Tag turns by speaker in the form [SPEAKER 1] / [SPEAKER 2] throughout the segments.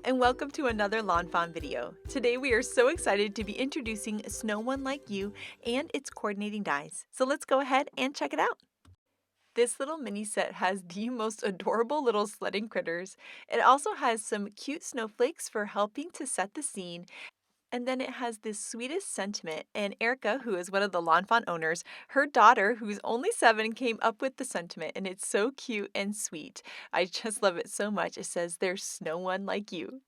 [SPEAKER 1] and welcome to another Lawn Fawn video. Today we are so excited to be introducing Snow One Like You and its coordinating dies. So let's go ahead and check it out. This little mini set has the most adorable little sledding critters. It also has some cute snowflakes for helping to set the scene. And then it has this sweetest sentiment, and Erica, who is one of the Lawn Fawn owners, her daughter, who's only 7, came up with the sentiment, and it's so cute and sweet. I just love it so much. It says, "There's no one like you."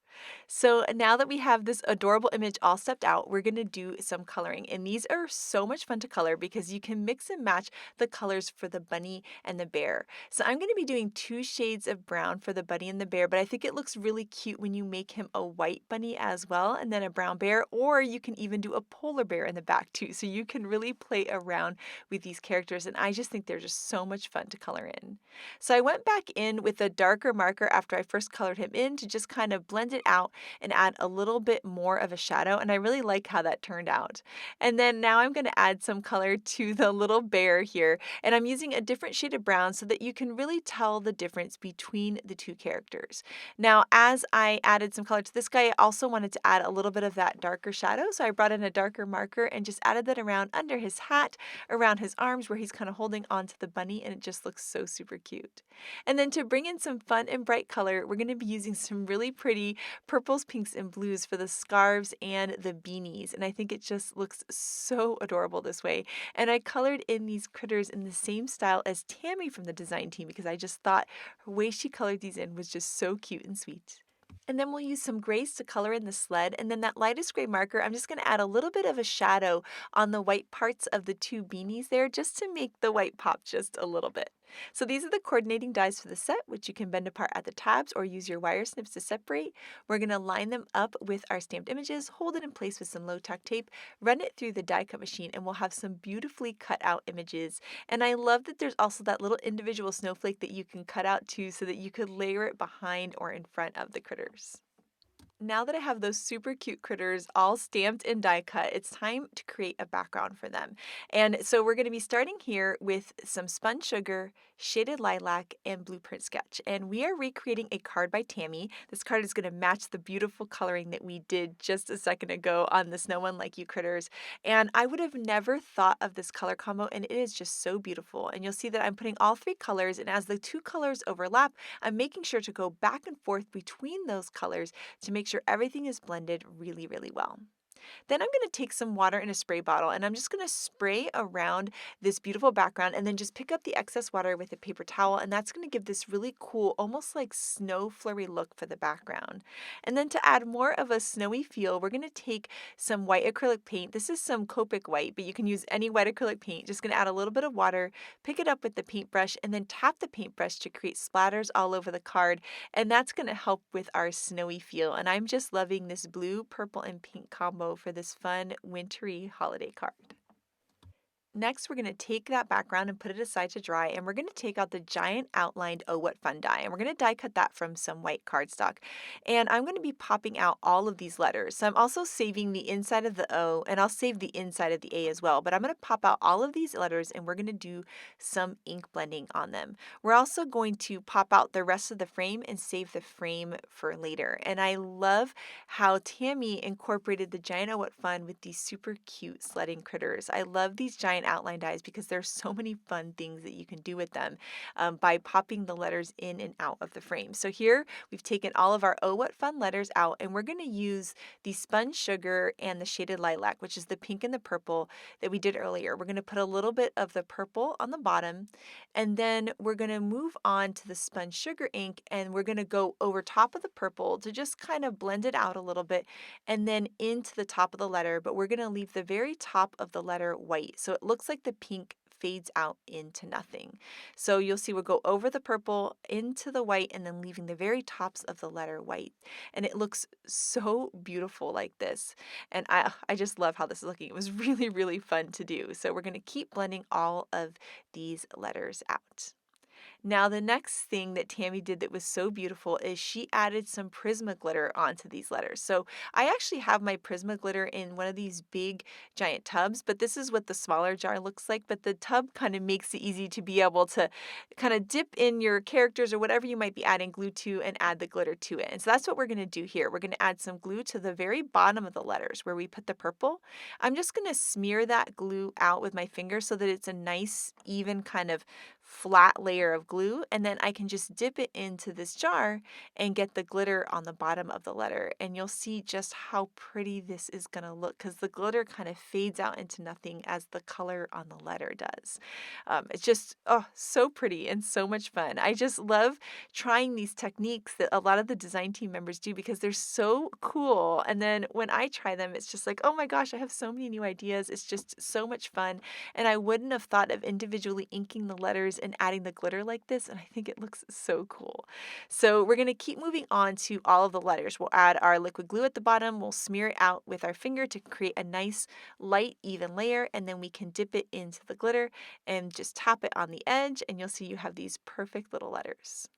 [SPEAKER 1] So now that we have this adorable image all stepped out, we're going to do some coloring. And these are so much fun to color because you can mix and match the colors for the bunny and the bear. So I'm going to be doing 2 shades of brown for the bunny and the bear, but I think it looks really cute when you make him a white bunny as well and then a brown bear, or you can even do a polar bear in the back too. So you can really play around with these characters, and I just think they're just so much fun to color in. So I went back in with a darker marker after I first colored him in to just kind of blend it out and add a little bit more of a shadow, and I really like how that turned out. And then now I'm going to add some color to the little bear here, and I'm using a different shade of brown so that you can really tell the difference between the 2 characters. Now, as I added some color to this guy, I also wanted to add a little bit of that darker shadow, so I brought in a darker marker and just added that around under his hat, around his arms where he's kind of holding onto the bunny, and it just looks so super cute. And then to bring in some fun and bright color, we're going to be using some really pretty purples, pinks, and blues for the scarves and the beanies, and I think it just looks so adorable this way. And I colored in these critters in the same style as Tammy from the design team because I just thought her way she colored these in was just so cute and sweet. And then we'll use some grays to color in the sled, and then that lightest gray marker, I'm just going to add a little bit of a shadow on the white parts of the 2 beanies there just to make the white pop just a little bit. So these are the coordinating dies for the set, which you can bend apart at the tabs or use your wire snips to separate. We're going to line them up with our stamped images, hold it in place with some low tack tape, run it through the die cut machine, and we'll have some beautifully cut out images. And I love that there's also that little individual snowflake that you can cut out too so that you could layer it behind or in front of the critters. Now that I have those super cute critters all stamped and die cut, it's time to create a background for them. And so we're going to be starting here with some spun sugar, shaded lilac, and blueprint sketch. And we are recreating a card by Tammy. This card is going to match the beautiful coloring that we did just a second ago on the Snow One Like You critters. And I would have never thought of this color combo, and it is just so beautiful. And you'll see that I'm putting all 3 colors, and as the 2 colors overlap, I'm making sure to go back and forth between those colors to make sure everything is blended really, really well. Then I'm going to take some water in a spray bottle, and I'm just going to spray around this beautiful background and then just pick up the excess water with a paper towel, and that's going to give this really cool, almost like snow flurry look for the background. And then to add more of a snowy feel, we're going to take some white acrylic paint. This is some Copic white, but you can use any white acrylic paint. Just going to add a little bit of water, pick it up with the paintbrush, and then tap the paintbrush to create splatters all over the card, and that's going to help with our snowy feel. And I'm just loving this blue, purple, and pink combo for this fun wintry holiday card. Next, we're going to take that background and put it aside to dry, and we're going to take out the giant outlined Oh What Fun die, and we're going to die cut that from some white cardstock. And I'm going to be popping out all of these letters. So I'm also saving the inside of the O, and I'll save the inside of the A as well, but I'm going to pop out all of these letters, and we're going to do some ink blending on them. We're also going to pop out the rest of the frame and save the frame for later. And I love how Tammy incorporated the giant Oh What Fun with these super cute sledding critters. I love these giant outline dies because there's so many fun things that you can do with them by popping the letters in and out of the frame. So here we've taken all of our Oh What Fun letters out, and we're going to use the spun sugar and the shaded lilac, which is the pink and the purple that we did earlier. We're going to put a little bit of the purple on the bottom, and then we're going to move on to the spun sugar ink, and we're going to go over top of the purple to just kind of blend it out a little bit, and then into the top of the letter, but we're going to leave the very top of the letter white. So it looks like the pink fades out into nothing. So you'll see we'll go over the purple into the white and then leaving the very tops of the letter white. And it looks so beautiful like this. And I just love how this is looking. It was really, really fun to do. So we're going to keep blending all of these letters out. Now, the next thing that Tammy did that was so beautiful is she added some Prisma glitter onto these letters. So I actually have my Prisma glitter in one of these big giant tubs, but this is what the smaller jar looks like. But the tub kind of makes it easy to be able to kind of dip in your characters or whatever you might be adding glue to and add the glitter to it. And so that's what we're going to do here. We're going to add some glue to the very bottom of the letters where we put the purple. I'm just going to smear that glue out with my finger so that it's a nice, even kind of flat layer of glue, and then I can just dip it into this jar and get the glitter on the bottom of the letter, and you'll see just how pretty this is going to look because the glitter kind of fades out into nothing as the color on the letter does. It's just, oh, so pretty and so much fun. I just love trying these techniques that a lot of the design team members do because they're so cool, and then when I try them, it's just like, oh my gosh, I have so many new ideas. It's just so much fun, and I wouldn't have thought of individually inking the letters and adding the glitter like this, and I think it looks so cool. So we're going to keep moving on to all of the letters. We'll add our liquid glue at the bottom. We'll smear it out with our finger to create a nice light even layer, and then we can dip it into the glitter and just tap it on the edge, and you'll see you have these perfect little letters.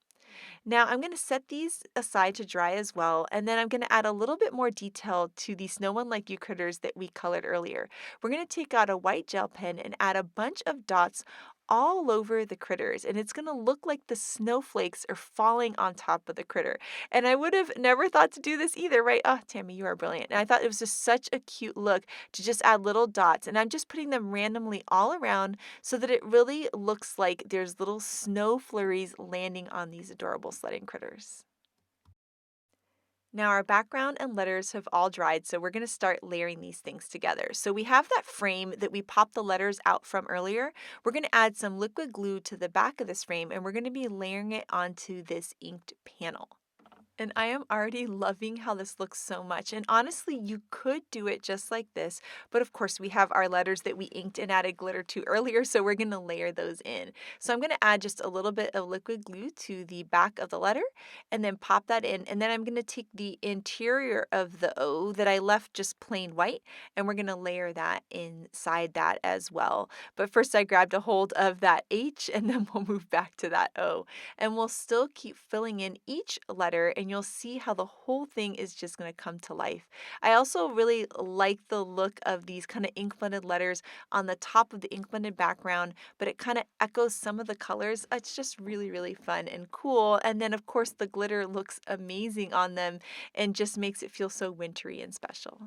[SPEAKER 1] Now I'm going to set these aside to dry as well, and then I'm going to add a little bit more detail to the Snow One Like You critters that we colored earlier. We're going to take out a white gel pen and add a bunch of dots all over the critters, and it's going to look like the snowflakes are falling on top of the critter. And I would have never thought to do this either, right? Oh, Tammy, you are brilliant. And I thought it was just such a cute look to just add little dots, and I'm just putting them randomly all around so that it really looks like there's little snow flurries landing on these adorable sledding critters. Now our background and letters have all dried, so we're going to start layering these things together. So we have that frame that we popped the letters out from earlier. We're going to add some liquid glue to the back of this frame, and we're going to be layering it onto this inked panel. And I am already loving how this looks so much. And honestly, you could do it just like this, but of course we have our letters that we inked and added glitter to earlier, so we're going to layer those in. So I'm going to add just a little bit of liquid glue to the back of the letter and then pop that in. And then I'm going to take the interior of the O that I left just plain white, and we're going to layer that inside that as well. But first I grabbed a hold of that H, and then we'll move back to that O. And we'll still keep filling in each letter, and you'll see how the whole thing is just going to come to life. I also really like the look of these kind of ink blended letters on the top of the ink blended background, but it kind of echoes some of the colors. It's just really, really fun and cool. And then, of course, the glitter looks amazing on them and just makes it feel so wintry and special.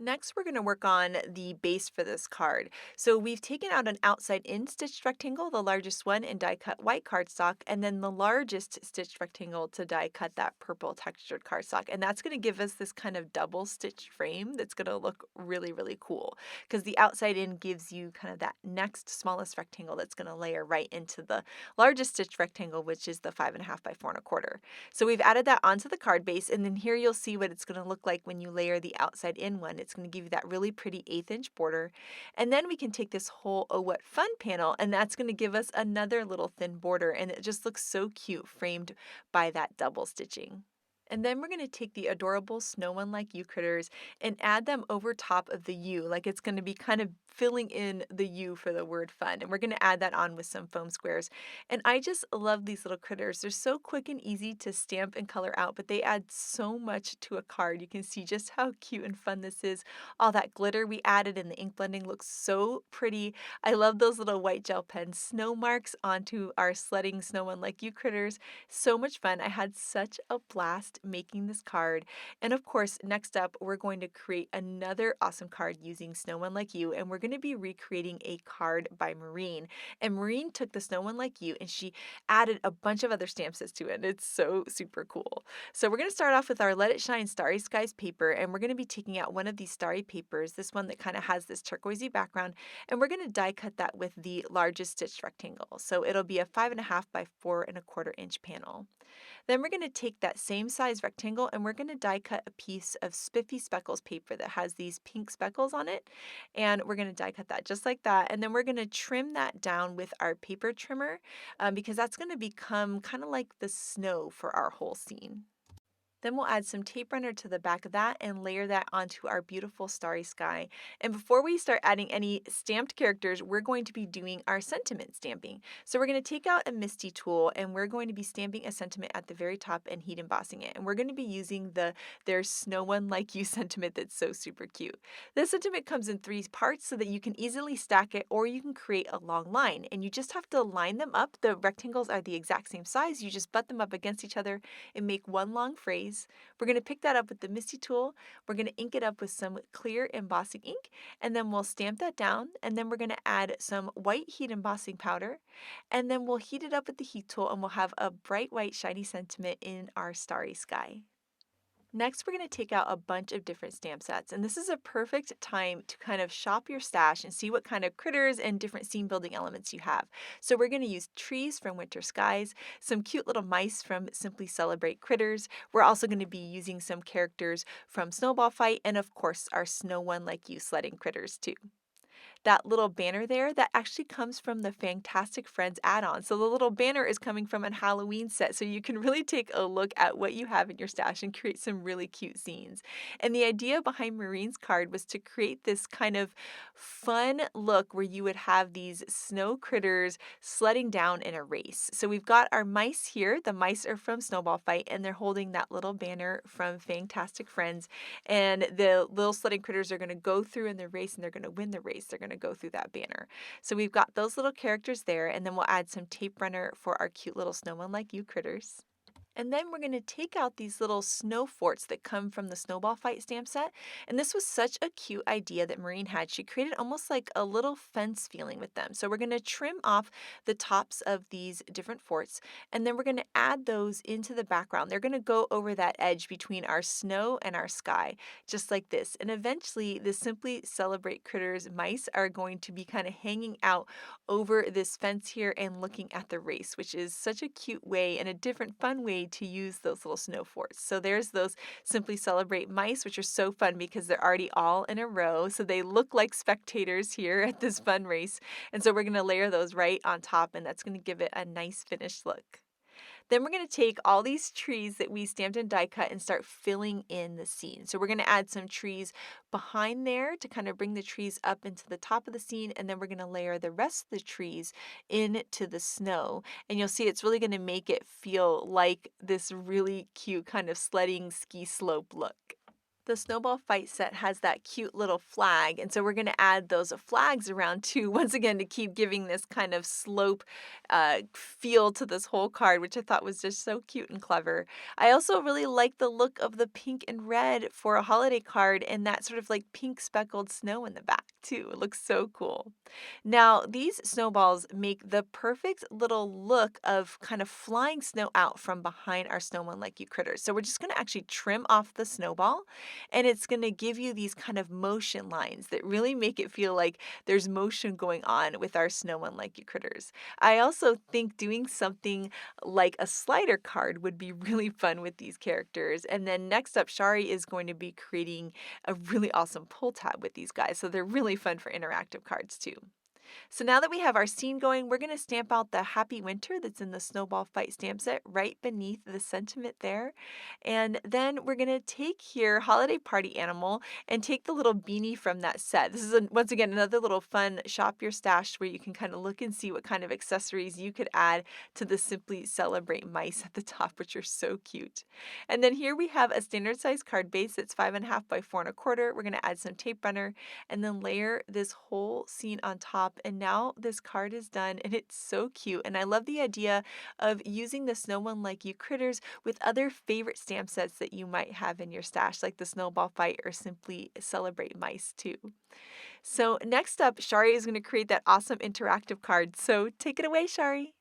[SPEAKER 1] Next, we're going to work on the base for this card. So we've taken out an outside in stitched rectangle, the largest one, and die cut white cardstock, and then the largest stitched rectangle to die cut that purple textured cardstock. And that's going to give us this kind of double stitched frame that's going to look really, really cool because the outside in gives you kind of that next smallest rectangle that's going to layer right into the largest stitched rectangle, which is the 5.5 by 4.25. So we've added that onto the card base, and then here you'll see what it's going to look like when you layer the outside in one. It's going to give you that really pretty 1/8 inch border. And then we can take this whole Oh What Fun panel, and that's going to give us another little thin border, and it just looks so cute framed by that double stitching. And then we're going to take the adorable Snow One Like You critters and add them over top of the U, like it's going to be kind of filling in the U for the word fun. And we're going to add that on with some foam squares. And I just love these little critters. They're so quick and easy to stamp and color out, but they add so much to a card. You can see just how cute and fun this is. All that glitter we added and the ink blending looks so pretty. I love those little white gel pen snow marks onto our sledding Snow One Like You critters. So much fun. I had such a blast making this card. And of course, next up, we're going to create another awesome card using Snow One Like You, and we're going to be recreating a card by Maureen. And Maureen took the Snow One Like You and she added a bunch of other stamp sets to it. It's so super cool. So we're going to start off with our Let It Shine Starry Skies paper, and we're going to be taking out one of these starry papers, this one that kind of has this turquoisey background, and we're going to die cut that with the largest stitched rectangle. So it'll be a 5.5 by 4.25 inch panel. Then we're going to take that same size rectangle and we're going to die cut a piece of spiffy speckles paper that has these pink speckles on it. And we're going to die cut that just like that. And then we're going to trim that down with our paper trimmer because that's going to become kind of like the snow for our whole scene. Then we'll add some tape runner to the back of that and layer that onto our beautiful starry sky. And before we start adding any stamped characters, we're going to be doing our sentiment stamping. So we're going to take out a Misty tool and we're going to be stamping a sentiment at the very top and heat embossing it. And we're going to be using the "There's no one like you" sentiment that's so super cute. This sentiment comes in 3 parts so that you can easily stack it or you can create a long line. And you just have to line them up. The rectangles are the exact same size. You just butt them up against each other and make one long phrase. We're going to pick that up with the Misty tool. We're going to ink it up with some clear embossing ink, and then we'll stamp that down, and then we're going to add some white heat embossing powder, and then we'll heat it up with the heat tool, and we'll have a bright white shiny sentiment in our starry sky. Next, we're going to take out a bunch of different stamp sets, and this is a perfect time to kind of shop your stash and see what kind of critters and different scene building elements you have. So we're going to use trees from Winter Skies, some cute little mice from Simply Celebrate Critters. We're also going to be using some characters from Snowball Fight, and of course our Snow One Like You sledding critters too. That little banner there, that actually comes from the Fangtastic Friends add-on. So the little banner is coming from a Halloween set, so you can really take a look at what you have in your stash and create some really cute scenes. And the idea behind Marine's card was to create this kind of fun look where you would have these snow critters sledding down in a race. So we've got our mice here. The mice are from Snowball Fight, and they're holding that little banner from Fangtastic Friends. And the little sledding critters are going to go through in the race, and they're going to win the race. They're going to go through that banner. So we've got those little characters there, and then we'll add some tape runner for our cute little Snow One Like You critters. And then we're going to take out these little snow forts that come from the Snowball Fight stamp set. And this was such a cute idea that Marine had. She created almost like a little fence feeling with them. So we're going to trim off the tops of these different forts, and then we're going to add those into the background. They're going to go over that edge between our snow and our sky, just like this. And eventually, the Simply Celebrate Critters mice are going to be kind of hanging out over this fence here and looking at the race, which is such a cute way and a different fun way to use those little snow forts. So there's those Simply Celebrate mice, which are so fun because they're already all in a row. So they look like spectators here at this fun race. And so we're going to layer those right on top, and that's going to give it a nice finished look. Then we're going to take all these trees that we stamped and die cut and start filling in the scene. So we're going to add some trees behind there to kind of bring the trees up into the top of the scene, and then we're going to layer the rest of the trees into the snow. And you'll see it's really going to make it feel like this really cute kind of sledding ski slope look. The Snowball Fight set has that cute little flag, and so we're going to add those flags around too, once again to keep giving this kind of slope feel to this whole card, which I thought was just so cute and clever. I also really like the look of the pink and red for a holiday card and that sort of like pink speckled snow in the back too. It looks so cool. Now, these snowballs make the perfect little look of kind of flying snow out from behind our Snow One Like You critters. So we're just going to actually trim off the snowball, and it's going to give you these kind of motion lines that really make it feel like there's motion going on with our Snow One Like You critters. I also think doing something like a slider card would be really fun with these characters. And then next up, Shari is going to be creating a really awesome pull tab with these guys. So they're really fun for interactive cards too. So now that we have our scene going, we're going to stamp out the Happy Winter that's in the Snowball Fight stamp set right beneath the sentiment there. And then we're going to take here Holiday Party Animal and take the little beanie from that set. This is, once again, another little fun shop your stash where you can kind of look and see what kind of accessories you could add to the Simply Celebrate mice at the top, which are so cute. And then here we have a standard size card base that's 5.5 by 4.25. We're going to add some tape runner and then layer this whole scene on top. And now this card is done, and it's so cute. And I love the idea of using the Snow One Like You critters with other favorite stamp sets that you might have in your stash, like the Snowball Fight or Simply Celebrate mice too. So next up, Shari is going to create that awesome interactive card. So take it away, Shari.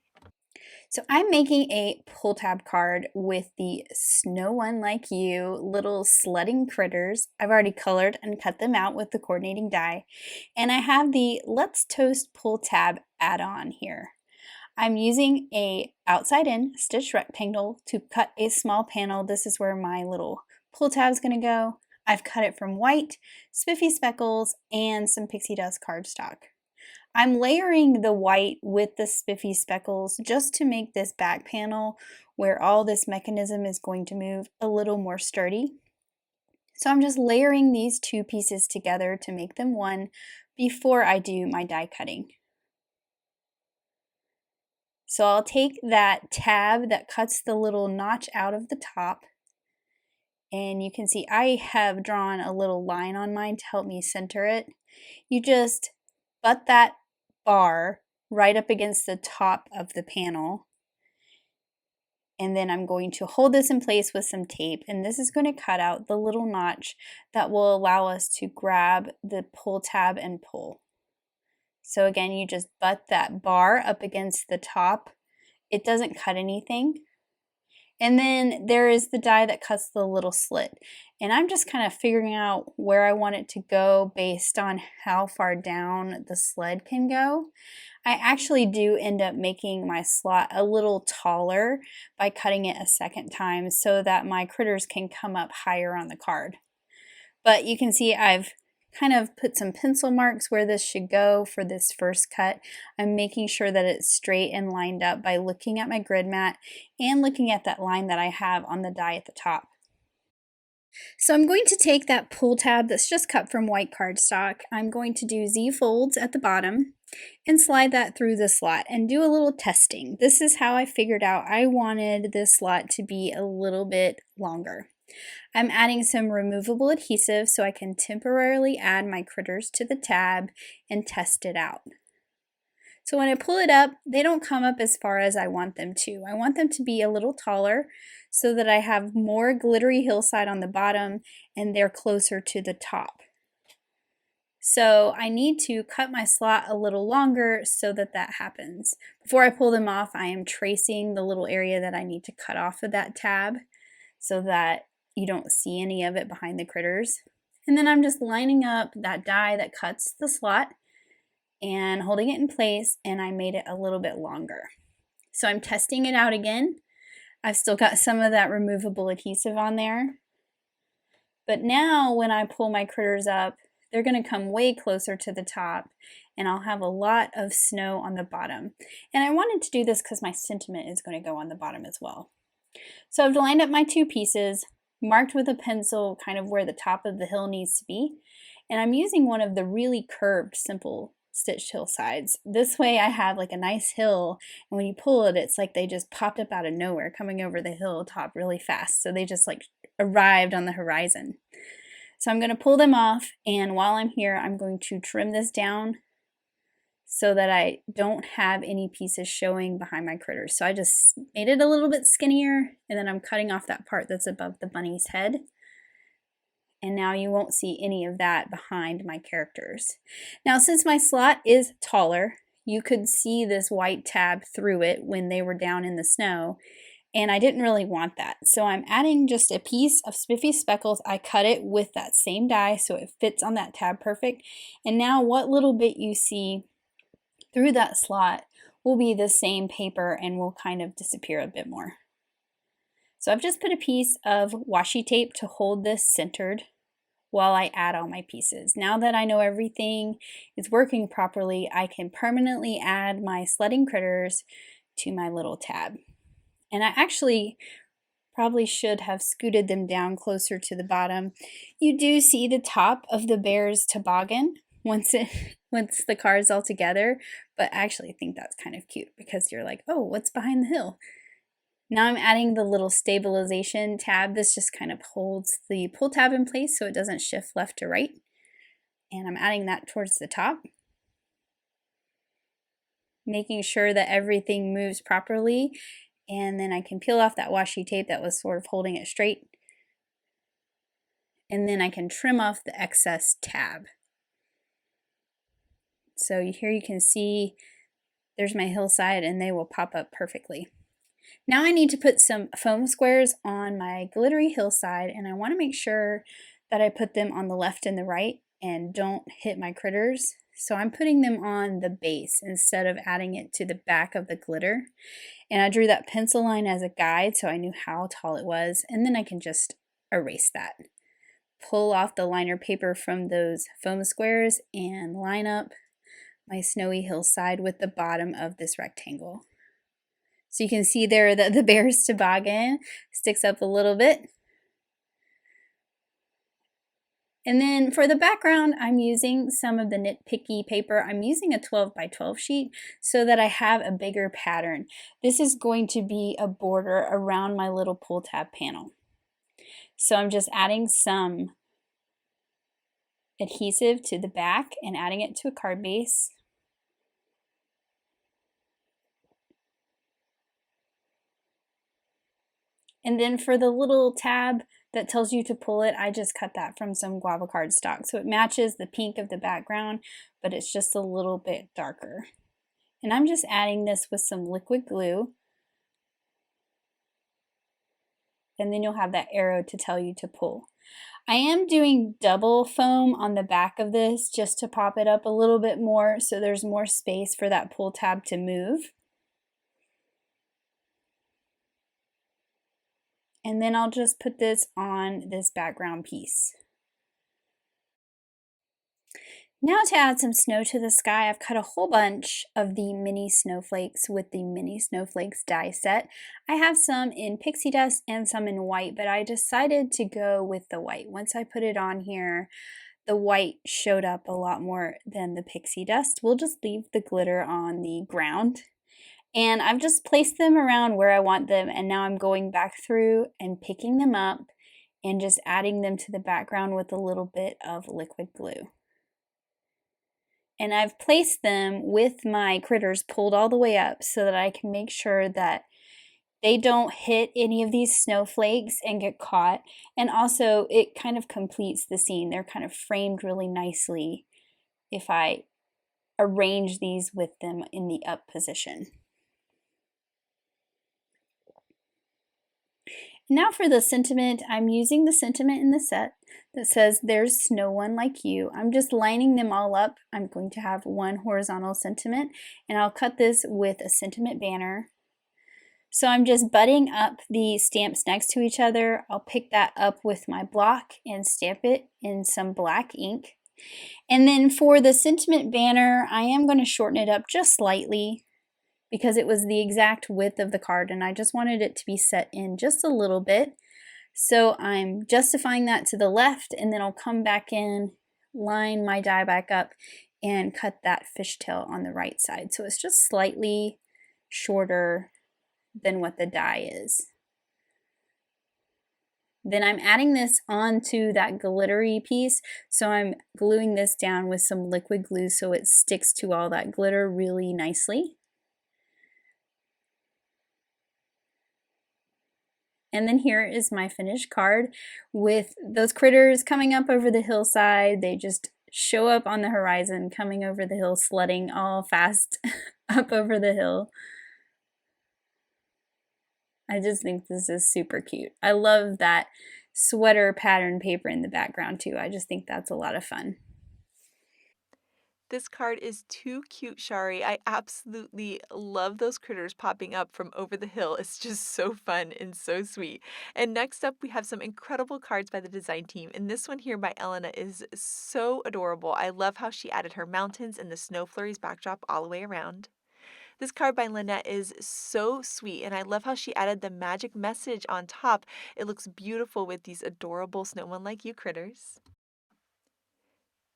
[SPEAKER 2] So I'm making a pull tab card with the Snow One Like You little sledding critters. I've already colored and cut them out with the coordinating die. And I have the Let's Toast pull tab add-on here. I'm using a outside in stitch rectangle to cut a small panel. This is where my little pull tab is going to go. I've cut it from white, spiffy speckles, and some pixie dust cardstock. I'm layering the white with the spiffy speckles just to make this back panel where all this mechanism is going to move a little more sturdy. So I'm just layering these two pieces together to make them one before I do my die cutting. So I'll take that tab that cuts the little notch out of the top, and you can see I have drawn a little line on mine to help me center it. You just butt that bar right up against the top of the panel, and then I'm going to hold this in place with some tape, and this is going to cut out the little notch that will allow us to grab the pull tab and pull. So again, you just butt that bar up against the top. It doesn't cut anything. And then there is the die that cuts the little slit. And I'm just kind of figuring out where I want it to go based on how far down the sled can go. I actually do end up making my slot a little taller by cutting it a second time so that my critters can come up higher on the card. But you can see I've kind of put some pencil marks where this should go for this first cut. I'm making sure that it's straight and lined up by looking at my grid mat and looking at that line that I have on the die at the top. So I'm going to take that pull tab that's just cut from white cardstock. I'm going to do Z folds at the bottom and slide that through the slot and do a little testing. This is how I figured out I wanted this slot to be a little bit longer. I'm adding some removable adhesive so I can temporarily add my critters to the tab and test it out. So when I pull it up, they don't come up as far as I want them to. I want them to be a little taller so that I have more glittery hillside on the bottom and they're closer to the top. So I need to cut my slot a little longer so that that happens. Before I pull them off, I am tracing the little area that I need to cut off of that tab so that you don't see any of it behind the critters. And then I'm just lining up that die that cuts the slot and holding it in place, and I made it a little bit longer. So I'm testing it out again. I've still got some of that removable adhesive on there. But now when I pull my critters up, they're going to come way closer to the top, and I'll have a lot of snow on the bottom. And I wanted to do this because my sentiment is going to go on the bottom as well. So I've lined up my two pieces, marked with a pencil kind of where the top of the hill needs to be, and I'm using one of the really curved simple stitched hillsides. This way I have like a nice hill, and when you pull it, it's like they just popped up out of nowhere coming over the hilltop really fast. So they just like arrived on the horizon. So I'm going to pull them off, and while I'm here, I'm going to trim this down so that I don't have any pieces showing behind my critters. So I just made it a little bit skinnier, and then I'm cutting off that part that's above the bunny's head. And now you won't see any of that behind my characters. Now, since my slot is taller, you could see this white tab through it when they were down in the snow, and I didn't really want that. So I'm adding just a piece of spiffy speckles. I cut it with that same die so it fits on that tab perfect. And now what little bit you see through that slot will be the same paper and will kind of disappear a bit more. So I've just put a piece of washi tape to hold this centered while I add all my pieces. Now that I know everything is working properly, I can permanently add my sledding critters to my little tab. And I actually probably should have scooted them down closer to the bottom. You do see the top of the bear's toboggan once the card's all together, but I actually think that's kind of cute because you're like, oh, what's behind the hill? Now I'm adding the little stabilization tab. This just kind of holds the pull tab in place so it doesn't shift left to right. And I'm adding that towards the top, making sure that everything moves properly. And then I can peel off that washi tape that was sort of holding it straight. And then I can trim off the excess tab. So here you can see there's my hillside, and they will pop up perfectly. Now I need to put some foam squares on my glittery hillside, and I want to make sure that I put them on the left and the right and don't hit my critters. So I'm putting them on the base instead of adding it to the back of the glitter. And I drew that pencil line as a guide so I knew how tall it was, and then I can just erase that. Pull off the liner paper from those foam squares and line up my snowy hillside with the bottom of this rectangle. So you can see there that the bear's toboggan sticks up a little bit. And then for the background, I'm using some of the nitpicky paper. I'm using a 12 by 12 sheet so that I have a bigger pattern. This is going to be a border around my little pull tab panel. So I'm just adding some adhesive to the back and adding it to a card base. And then for the little tab that tells you to pull it, I just cut that from some guava cardstock. So it matches the pink of the background, but it's just a little bit darker. And I'm just adding this with some liquid glue. And then you'll have that arrow to tell you to pull. I am doing double foam on the back of this just to pop it up a little bit more so there's more space for that pull tab to move. And then I'll just put this on this background piece. Now to add some snow to the sky, I've cut a whole bunch of the mini snowflakes with the mini snowflakes die set. I have some in pixie dust and some in white, but I decided to go with the white. Once I put it on here, the white showed up a lot more than the pixie dust. We'll just leave the glitter on the ground. And I've just placed them around where I want them, and now I'm going back through and picking them up and just adding them to the background with a little bit of liquid glue. And I've placed them with my critters pulled all the way up so that I can make sure that they don't hit any of these snowflakes and get caught. And also it kind of completes the scene. They're kind of framed really nicely if I arrange these with them in the up position. Now for the sentiment, I'm using the sentiment in the set that says, "There's no one like you." I'm just lining them all up. I'm going to have one horizontal sentiment, and I'll cut this with a sentiment banner. So I'm just butting up the stamps next to each other. I'll pick that up with my block and stamp it in some black ink. And then for the sentiment banner, I am going to shorten it up just slightly, because it was the exact width of the card and I just wanted it to be set in just a little bit. So I'm justifying that to the left, and then I'll come back in, line my die back up, and cut that fishtail on the right side. So it's just slightly shorter than what the die is. Then I'm adding this onto that glittery piece. So I'm gluing this down with some liquid glue so it sticks to all that glitter really nicely. And then here is my finished card with those critters coming up over the hillside. They just show up on the horizon, coming over the hill, sledding all fast up over the hill. I just think this is super cute. I love that sweater pattern paper in the background too. I just think that's a lot of fun.
[SPEAKER 1] This card is too cute, Shari. I absolutely love those critters popping up from over the hill. It's just so fun and so sweet. And next up, we have some incredible cards by the design team. And this one here by Elena is so adorable. I love how she added her mountains and the snow flurries backdrop all the way around. This card by Lynette is so sweet, and I love how she added the magic message on top. It looks beautiful with these adorable Snow One Like You critters.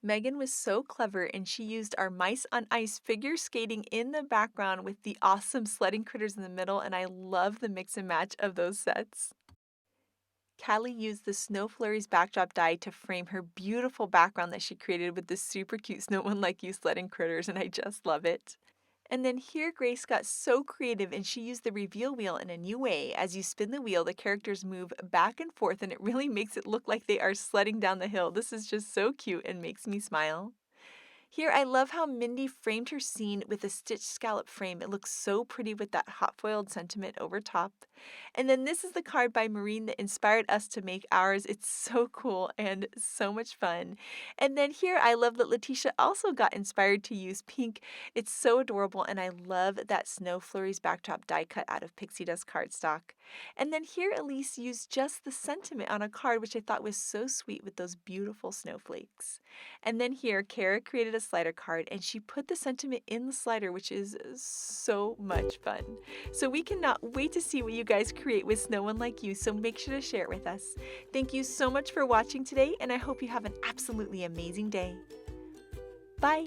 [SPEAKER 1] Megan was so clever, and she used our mice on ice figure skating in the background with the awesome sledding critters in the middle, and I love the mix and match of those sets. Callie used the Snow Flurries backdrop die to frame her beautiful background that she created with the super cute Snow One Like You sledding critters, and I just love it. And then here Grace got so creative and she used the reveal wheel in a new way. As you spin the wheel, the characters move back and forth and it really makes it look like they are sledding down the hill. This is just so cute and makes me smile. Here, I love how Mindy framed her scene with a stitched scallop frame. It looks so pretty with that hot foiled sentiment over top. And then this is the card by Maureen that inspired us to make ours. It's so cool and so much fun. And then here, I love that Letitia also got inspired to use pink. It's so adorable, and I love that Snow Flurries backdrop die cut out of pixie dust cardstock. And then here, Elise used just the sentiment on a card, which I thought was so sweet with those beautiful snowflakes. And then here, Kara created a slider card, and she put the sentiment in the slider, which is so much fun. So we cannot wait to see what you guys create with Snow One Like You, so make sure to share it with us. Thank you so much for watching today, and I hope you have an absolutely amazing day. Bye!